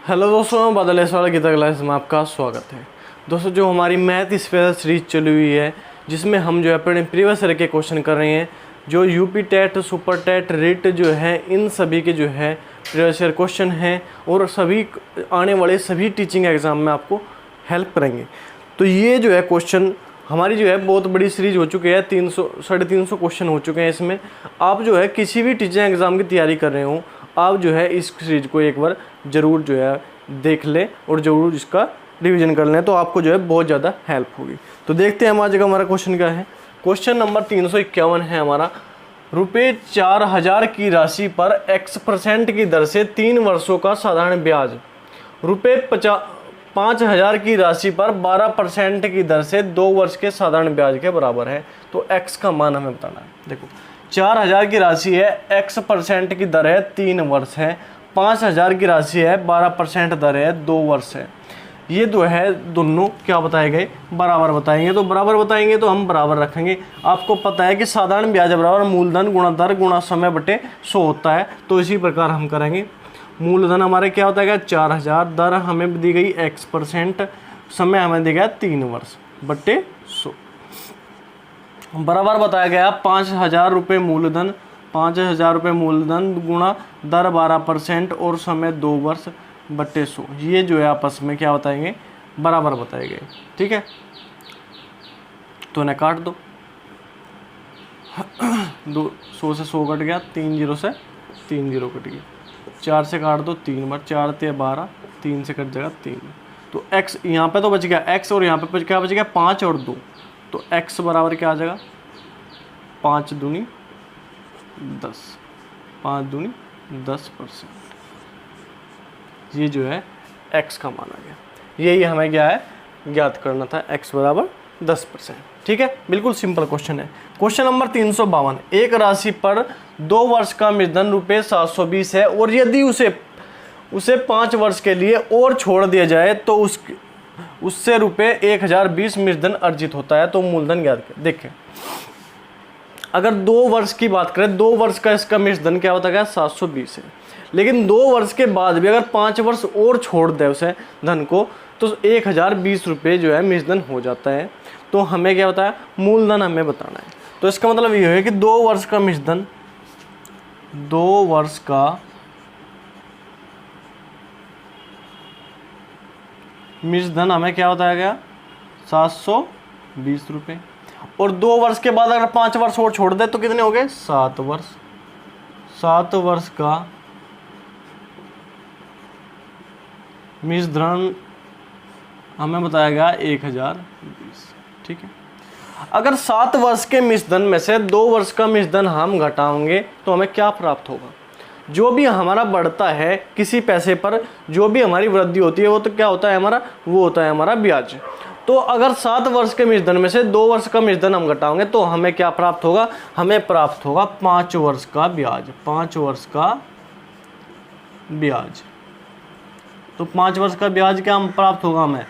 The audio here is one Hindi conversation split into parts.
हेलो दोस्तों, बादल वाला गीता क्लास में आपका स्वागत है। दोस्तों, जो हमारी मैथ स्पेशल सीरीज चली हुई है जिसमें हम जो है अपने प्रीवियस ईयर के क्वेश्चन कर रहे हैं, जो UP TET, super TET, REET जो है, इन सभी के जो है प्रीवियस ईयर क्वेश्चन हैं और सभी आने वाले सभी टीचिंग एग्ज़ाम में आपको हेल्प करेंगे। तो ये जो है क्वेश्चन हमारी जो है बहुत बड़ी सीरीज हो चुकी है, 300-350 क्वेश्चन हो चुके हैं। इसमें आप जो है किसी भी टीचिंग एग्ज़ाम की तैयारी कर रहे हो, आप जो है इस सीरीज को एक बार ज़रूर जो है देख लें और ज़रूर इसका रिवीजन कर लें, तो आपको जो है बहुत ज़्यादा हेल्प होगी। तो देखते हैं हम आज का हमारा क्वेश्चन क्या है। क्वेश्चन नंबर 351 है हमारा। रुपये 4000 की राशि पर x% की दर से 3 वर्षों का साधारण ब्याज रुपये 5000 की राशि पर 12% की दर से 2 वर्ष के साधारण ब्याज के बराबर है। तो x का मान हमें बताना है। देखो, 4000 की राशि है, x% की दर है, 3 वर्ष है। 5000 की राशि है, 12% दर है, 2 वर्ष है। ये जो है दोनों क्या बताए गए, बराबर बताएंगे। तो बराबर बताएंगे तो हम बराबर रखेंगे। आपको पता है कि साधारण ब्याज बराबर मूलधन गुणा दर गुणा समय बटे 100 होता है। तो इसी प्रकार हम करेंगे। मूलधन हमारे क्या होता है, 4000, दर हमें दी गई x%, समय हमें दिया गया 3 वर्ष बटे 100। बराबर बताया गया 5000 रुपये मूलधन, 5000 रुपये मूलधन गुणा दर 12% और समय 2 वर्ष बटे 100। ये जो है आपस में क्या बताएंगे, बराबर बताए गए। ठीक है, तो इन्हें काट दो। 100 से 100 कट गया, 3 0 से 3 0 कट गया, 4 से काट दो 3 बार, 4 ते 12, 3 से कट जाएगा 3। तो x यहाँ पे तो बच गया x और यहाँ पे क्या बच गया 5 और 2। तो x बराबर क्या आ जाएगा, 5 दूनी 10, 5 दूनी 10%। ये जो है x का मान आ गया। यही हमें क्या है, ज्ञात करना था, x बराबर 10%। ठीक है, बिल्कुल सिंपल क्वेश्चन है। Question number 352। एक राशि पर 2 वर्ष का मूलधन रुपये 720 है और यदि उसे 5 वर्ष के लिए और छोड़ दिया जाए तो उससे रुपये 1020 मूलधन अर्जित होता है। तो मूलधन ज्ञात करें। देखें, अगर 2 वर्ष की बात करें, 2 वर्ष का इसका मूलधन क्या होता है, 720 है। लेकिन 2 वर्ष के बाद भी अगर 5 वर्ष और छोड़ दे उसे धन को, तो 1020 रुपये जो है मूलधन हो जाता है। तो हमें क्या होता है, मूलधन हमें बताना है। तो इसका मतलब ये है कि 2 वर्ष का मूलधन, 2 वर्ष का मूलधन हमें क्या बताया गया, 720 रुपये। और 2 वर्ष के बाद अगर 5 वर्ष और छोड़ दे तो कितने हो गए, 7 वर्ष। 7 वर्ष का मूलधन हमें बताया गया 1020। ठीक है, अगर 7 वर्ष के मूलधन में से 2 वर्ष का मूलधन हम घटाएंगे तो हमें क्या प्राप्त होगा, जो भी हमारा बढ़ता है किसी पैसे पर, जो भी हमारी वृद्धि होती है, वो तो क्या होता है हमारा, वो होता है हमारा ब्याज। तो अगर 7 वर्ष के मूलधन में से 2 वर्ष का मूलधन हम घटाएंगे तो हमें क्या प्राप्त होगा, हमें प्राप्त होगा 5 वर्ष का ब्याज। 5 वर्ष का ब्याज। तो 5 वर्ष का ब्याज क्या हम प्राप्त होगा, हमें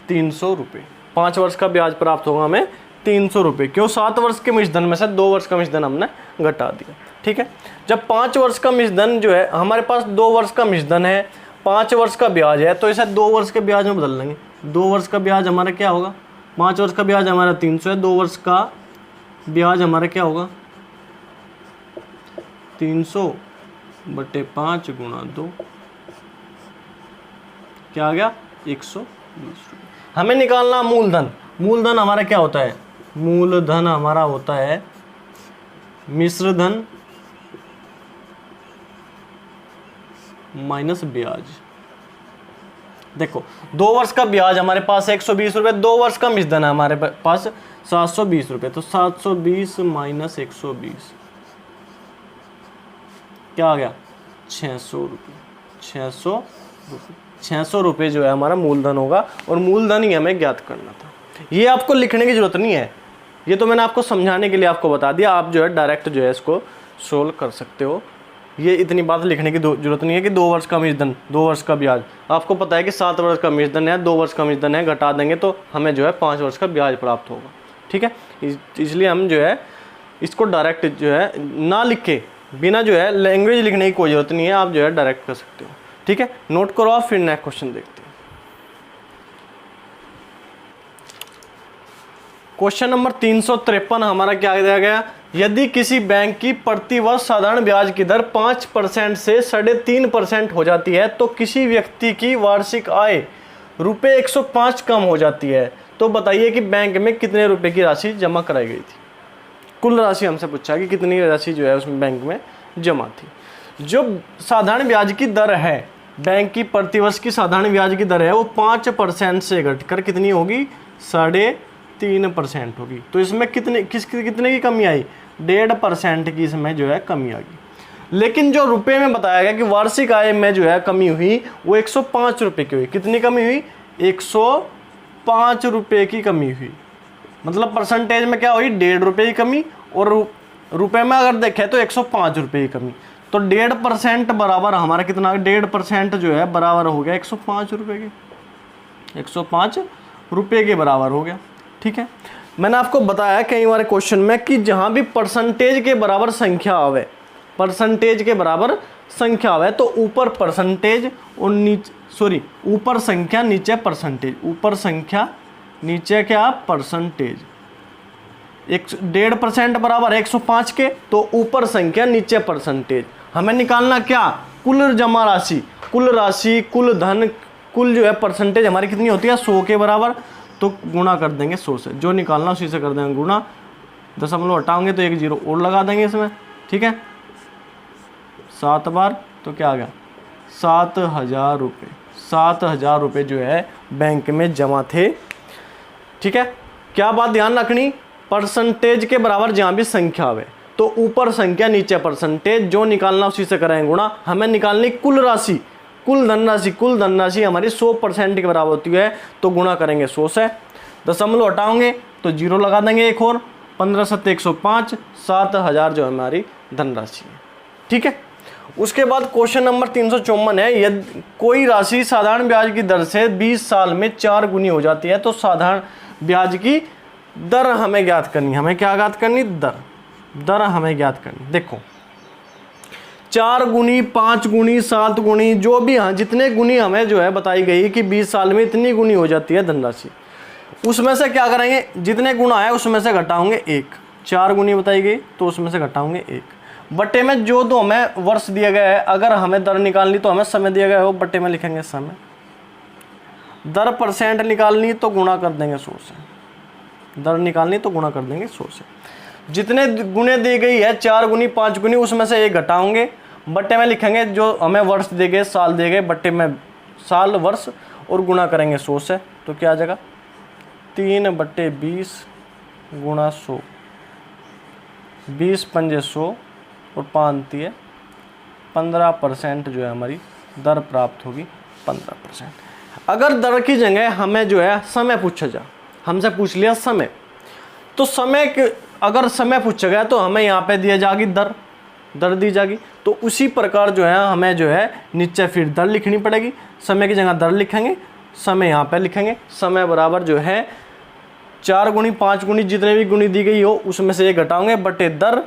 300 रुपये। 5 वर्ष का ब्याज प्राप्त होगा हमें 300 रुपये। क्यों, 7 वर्ष के मूलधन में से 2 वर्ष का मूलधन हमने घटा दिया। ठीक है, जब 5 वर्ष का मूलधन जो है हमारे पास, 2 वर्ष का मूलधन है, 5 वर्ष का ब्याज है, तो इसे 2 वर्ष के ब्याज में बदल लेंगे। 2 वर्ष का ब्याज हमारा क्या होगा, 5 वर्ष का ब्याज हमारा 300 है, 2 वर्ष का ब्याज हमारा क्या होगा, 300 बटे 5 गुणा 2, क्या आ गया, 120 रुपये। हमें निकालना मूलधन। मूलधन हमारा क्या होता है, मूलधन हमारा होता है मिश्र धन माइनस ब्याज। देखो, 2 वर्ष का ब्याज हमारे पास 120 रुपये, 2 वर्ष का मूलधन है हमारे पास 720 रुपये। तो 720 माइनस 120 क्या आ गया, 600 रुपये। 600 रुपये जो है हमारा मूलधन होगा और मूलधन ही हमें ज्ञात करना था। ये आपको लिखने की जरूरत नहीं है, ये तो मैंने आपको समझाने के लिए आपको बता दिया। आप जो है डायरेक्ट जो है इसको सोल्व कर सकते हो। ये इतनी बात लिखने की जरूरत नहीं है कि 2 वर्ष का मूलधन, 2 वर्ष का ब्याज। आपको पता है कि 7 वर्ष का मूलधन है, 2 वर्ष का मूलधन है, घटा देंगे तो हमें जो है 5 वर्ष का ब्याज प्राप्त होगा। ठीक है, इसलिए हम जो है इसको डायरेक्ट जो है ना लिख के बिना जो है लैंग्वेज लिखने की कोई ज़रूरत नहीं है, आप जो है डायरेक्ट कर सकते हो। ठीक है, नोट करो आप, फिर नेक्स्ट क्वेश्चन देखते हैं। क्वेश्चन नंबर 353 हमारा क्या दिया गया, यदि किसी बैंक की प्रतिवर्ष साधारण ब्याज की दर 5% से 3.5% हो जाती है तो किसी व्यक्ति की वार्षिक आय रुपये 105 कम हो जाती है, तो बताइए कि बैंक में कितने रुपए की राशि जमा कराई गई थी। कुल राशि हमसे पूछा कि कितनी राशि जो है उसमें बैंक में जमा थी। जो साधारण ब्याज की दर है, बैंक की प्रतिवर्ष की साधारण ब्याज की दर है वो 5% से घटकर कितनी होगी, 3.5% होगी। तो इसमें कितने की कमी आई, 1.5% की इसमें जो है कमी आ गई। लेकिन जो रुपए में बताया गया कि वार्षिक आय में जो है कमी हुई वो 105 रुपये की हुई। कितनी कमी हुई, 105 रुपये की कमी हुई। मतलब परसेंटेज में क्या हुई, 1.5 रुपये की कमी, और रुपए में अगर देखें तो 105 रुपये की कमी। तो 1.5% बराबर हमारा कितना, 1.5% जो है बराबर हो गया 105 रुपये के, 105 रुपये के बराबर हो गया। ठीक है, मैंने आपको बताया कई बार क्वेश्चन में कि जहां भी परसेंटेज के बराबर संख्या आवे, परसेंटेज के बराबर संख्या आवे तो ऊपर परसेंटेज और नीचे ऊपर संख्या नीचे परसेंटेज, ऊपर संख्या नीचे क्या परसेंटेज। 1.5% बराबर 105 के, तो ऊपर संख्या नीचे परसेंटेज। हमें निकालना क्या, कुल जमा राशि, कुल राशि, कुल धन, कुल जो है परसेंटेज हमारी कितनी होती है 100 के बराबर, तो गुणा कर देंगे 100 से, जो निकालना उसी से कर देंगे गुणा। दशमलव हटाओगे तो एक जीरो और लगा देंगे इसमें। ठीक है, 7 बार तो क्या आ गया 7,000 रुपये। 7,000 रुपये जो है बैंक में जमा थे। ठीक है, क्या बात ध्यान रखनी, परसेंटेज के बराबर जहाँ भी संख्या आवे तो ऊपर संख्या नीचे परसेंटेज, जो निकालना उसी से करेंगे गुणा। हमें निकालनी कुल राशि, कुल धनराशि, कुल धनराशि हमारी 100% के बराबर होती है, तो गुणा करेंगे 100 से। दशमलव हटाओगे तो जीरो लगा देंगे एक और, 15 7 105, 7,000 जो हमारी धनराशि है। ठीक है, उसके बाद क्वेश्चन नंबर 354 है, यदि कोई राशि साधारण ब्याज की दर से 20 साल में 4 गुनी हो जाती है तो साधारण ब्याज की दर हमें ज्ञात करनी। हमें क्या ज्ञात करनी, दर हमें ज्ञात करनी। देखो 4 गुनी, 5 गुनी, 7 गुनी, जो भी हाँ जितने गुनी हमें जो है बताई गई कि 20 साल में इतनी गुनी हो जाती है धनराशि, उसमें से क्या करेंगे, जितने गुना है उसमें से घटाओगे 1। 4 गुनी बताई गई तो उसमें से घटाओगे 1, बट्टे में जो तो हमें वर्ष दिया गया है, अगर हमें दर निकालनी तो हमें समय दिया गया है वो बट्टे में लिखेंगे समय। दर परसेंट निकालनी तो गुणा कर देंगे 100 से, दर निकालनी तो गुणा कर देंगे 100 से। जितने गुने दी गई है 4 गुनी, 5 गुनी, उसमें से 1 घटाओगे, बट्टे में लिखेंगे जो हमें वर्ष दिए गए, साल दिए गए, बट्टे में साल वर्ष और गुणा करेंगे 100 से, तो क्या आ जाएगा 3/20 गुणा 100, 20 पंजे 100 और 5 है 15% जो है हमारी दर प्राप्त होगी, 15%। अगर दर की जगह हमें जो है समय पूछा जा, हमसे पूछ लिया समय, तो समय के अगर समय पूछा गया तो हमें यहाँ पे दिया जाएगी दर दी जाएगी। तो उसी प्रकार जो है हमें जो है नीचे फिर दर लिखनी पड़ेगी, समय की जगह दर लिखेंगे, समय यहाँ पे लिखेंगे, समय बराबर जो है 4 गुनी, 5 गुनी, जितने भी गुनी दी गई हो उसमें से 1 घटाओगे, बटे दर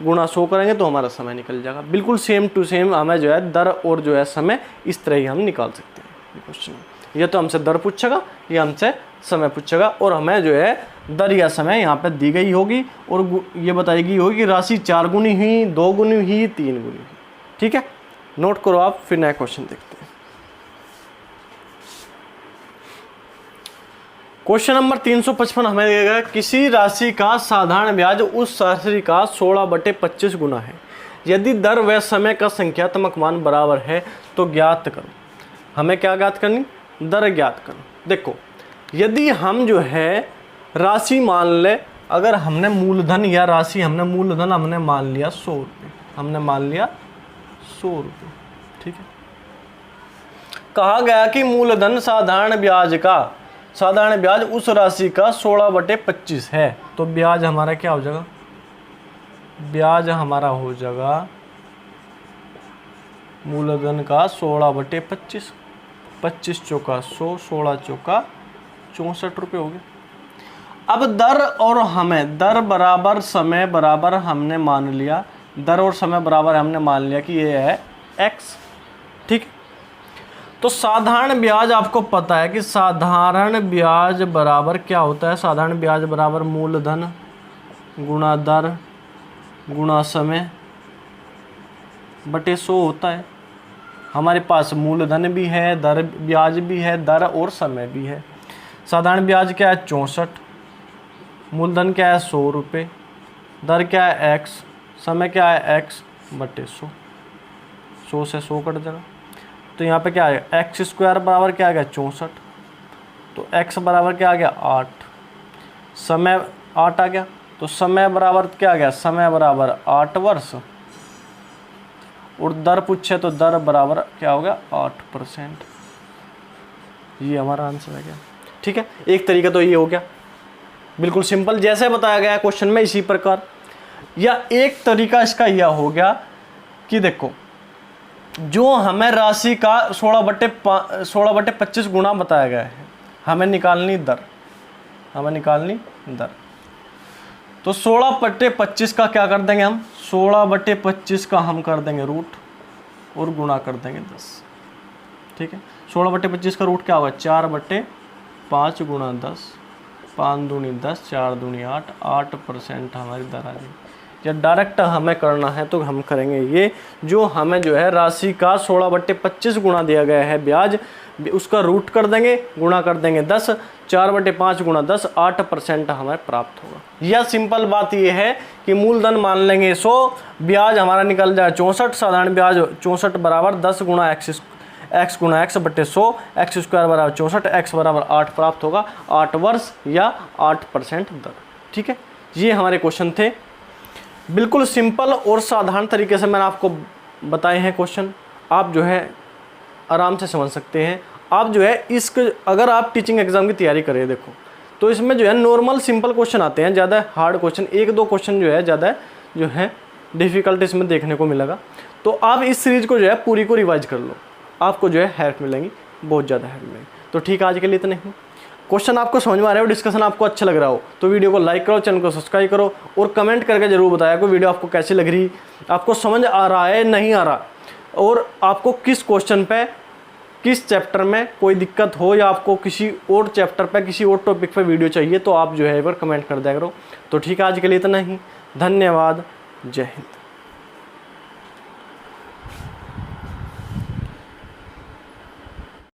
गुणा 100 करेंगे तो हमारा समय निकल जाएगा। बिल्कुल सेम टू सेम हमें जो है दर और जो है समय इस तरह ही हम निकाल सकते हैं क्वेश्चन। या तो हमसे दर पूछेगा या हमसे समय पूछेगा, और हमें जो है दर या समय यहाँ पे दी गई होगी और ये बताई गई होगी कि राशि 4 गुनी हुई, 2 गुनी हुई, 3 गुनी हुई। ठीक है, नोट करो आप, फिर नया क्वेश्चन देखते हैं। क्वेश्चन नंबर 355 हमें दिया गया, किसी राशि का साधारण ब्याज उस राशि का 16/25 गुना है, यदि दर व समय का संख्यात्मक मान बराबर है तो ज्ञात करो। हमें क्या ज्ञात करनी, दर ज्ञात करो। देखो यदि हम जो है राशि मान ले, अगर हमने मूलधन या राशि हमने मूलधन हमने मान लिया 100 रुपये, हमने मान लिया 100 रुपये। ठीक है, कहा गया कि मूलधन साधारण ब्याज उस राशि का 16/25 है, तो ब्याज हमारा क्या हो जाएगा, ब्याज हमारा हो जाएगा मूलधन का 16/25, 25 चौका 100, 16 चौका 64 रुपये हो गए। अब दर और हमें दर बराबर समय बराबर हमने मान लिया दर और समय बराबर हमने मान लिया कि ये है x, ठीक। तो साधारण ब्याज आपको पता है कि साधारण ब्याज बराबर क्या होता है, साधारण ब्याज बराबर मूलधन गुणा दर गुणा समय बटे 100 होता है। हमारे पास मूलधन भी है, दर ब्याज भी है, दर और समय भी है। साधारण ब्याज क्या है 64, मूलधन क्या है 100 रुपये, दर क्या है x, समय क्या है x बटे 100, 100 से 100 कट जाएगा। तो यहाँ पे क्या है एक्स स्क्वायर बराबर क्या आ गया 64, तो x बराबर क्या आ गया 8, समय 8 आ गया, तो समय बराबर क्या आ गया, समय बराबर 8 वर्ष, और दर पूछे तो दर बराबर क्या हो गया 8%। ये हमारा आंसर है क्या, ठीक है। एक तरीका तो ये हो गया, बिल्कुल सिंपल जैसे बताया गया क्वेश्चन में इसी प्रकार। या एक तरीका इसका यह हो गया कि देखो जो हमें राशि का 16/25 गुणा बताया गया है, हमें निकालनी दर, हमें निकालनी दर। तो 16/25 का क्या कर देंगे हम, 16/25 का हम कर देंगे रूट और गुणा कर देंगे 10, ठीक है। 16/25 का रूट क्या होगा 4/5 गुणा 10, 5 दूनी 10, 4 दूनी 8, 8% हमारी दर आ जाएगी। या डायरेक्ट हमें करना है तो हम करेंगे ये, जो हमें जो है राशि का 16/25 गुणा दिया गया है ब्याज, उसका रूट कर देंगे, गुणा कर देंगे 10, 4/5 गुणा 10, 8% हमें प्राप्त होगा। यह सिंपल बात ये है कि मूलधन मान लेंगे 100, ब्याज हमारा निकल जाए 64, साधारण ब्याज 64 बराबर 10 गुणा x गुणा x बटे 100, x स्क्वायर बराबर 64, x बराबर 8 प्राप्त होगा, 8 वर्ष या 8% दर, ठीक है। ये हमारे क्वेश्चन थे, बिल्कुल सिंपल और साधारण तरीके से मैंने आपको बताए हैं क्वेश्चन, आप जो है आराम से समझ सकते हैं। आप जो है इसके अगर आप टीचिंग एग्जाम की तैयारी करें देखो, तो इसमें जो है नॉर्मल सिंपल क्वेश्चन आते हैं, ज़्यादा हार्ड क्वेश्चन 1-2 क्वेश्चन जो है ज़्यादा जो है डिफ़िकल्ट इसमें देखने को मिलेगा। तो आप इस सीरीज़ को जो है पूरी को रिवाइज कर लो, आपको जो है हेल्प मिलेंगी, बहुत ज़्यादा हेल्प मिलेगी। तो ठीक है, आज के लिए इतना ही। क्वेश्चन आपको समझ में आ रहा है, डिस्कशन आपको अच्छा लग रहा हो तो वीडियो को लाइक करो, चैनल को सब्सक्राइब करो और कमेंट करके जरूर बताया कि वीडियो आपको कैसी लग रही, आपको समझ आ रहा है नहीं आ रहा, और आपको किस क्वेश्चन पे किस चैप्टर में कोई दिक्कत हो, या आपको किसी और चैप्टर पे किसी और टॉपिक पे वीडियो चाहिए तो आप जो है एक बार कमेंट कर दिया करो। तो ठीक है, आज के लिए इतना ही। धन्यवाद, जय हिंद।